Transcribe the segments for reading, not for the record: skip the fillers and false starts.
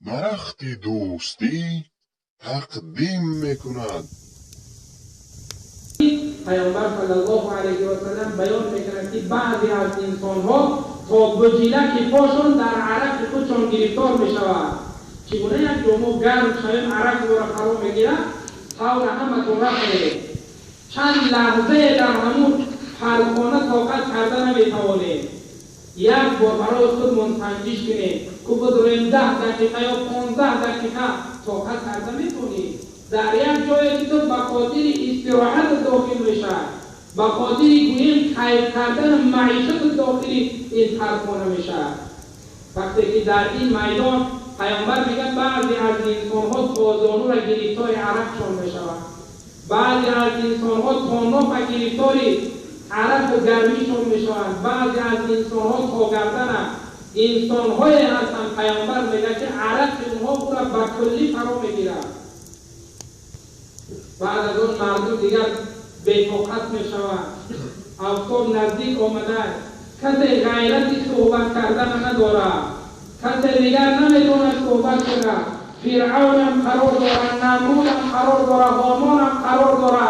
درخت دوستی تقدیم میکند. پیامبر صلی الله علیه و سلم بیان میکنند که بعضی از انسان‌ها تا بجیلک پاشون در عرق خودشون گرفتار میشود. چگونه یک جمعه گرم شویم عرق را فرا میگیرد، طور همه تو رفته چند لحظه در همون حلقانه طاقت کرده نمیتوانیم. یک بار برای خود منسنجش کنیم که بدرویم 10 دقیقه یا 15 دقیقه طاقت کرده میتونیم. در یک جایی که تو به خاطر استراحت داخل میشه، به خاطر گوییم کیف کردن معیشت داخلی این حلقانه میشه. وقتی که در این میدان پیامبر میگن بعضی از انسان‌ها تازانو را گرفتار عرقشان میشود، بعضی از انسان‌ها تاناف را گرفتار عرق و گرمیشون میشوند، بعضی از انسان‌ها تا گردن انسان‌های هستند. پیامبر میگه که عرق اونها پورا به کلی فرا میگیرد. بعد از اون مردم دیگر بی‌طاقت میشوند، آفتاب نزدیک آمده، کسی غیرتی صحبت کردن نداره، کسی دیگر نمیتونه صحبت کنه. فرعون هم قرار داره، نمرود هم قرار داره، هامان هم قرار داره،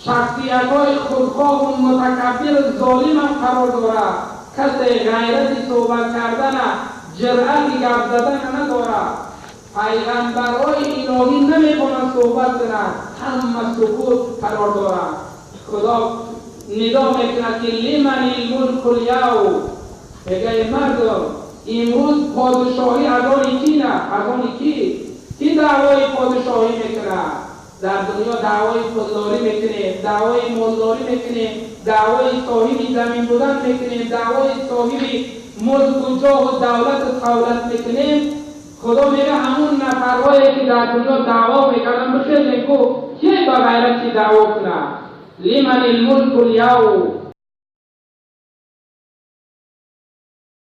شخصیت‌های خودخواه و متکبر ظالم هم قرار داره. کسی غیرتی صحبت کردن، جرأتی گپ زدن نداره. پیغمبرای الهی نمیتونن صحبت کنن، همه سکوت قرار دارن. خدا ندا میکنه که لمن الملک الیوم، میگه مردم امروز پادشاهی از آن کی نه؟ از آن کی دعوای پادشاهی میکنه؟ در دنیا دعوای خودداری میکنیم، دعوای مالداری میکنیم، دعوای صاحب زمین بودن میکنیم، دعوای صاحب ملک و جاه و دولت و سهولت میکنیم. خدا میگه همون نفرهایی که در دنیا دعوا میکردن بخیر نکو کی با غیرتی دعوا کنه. لمن الملک الیوم،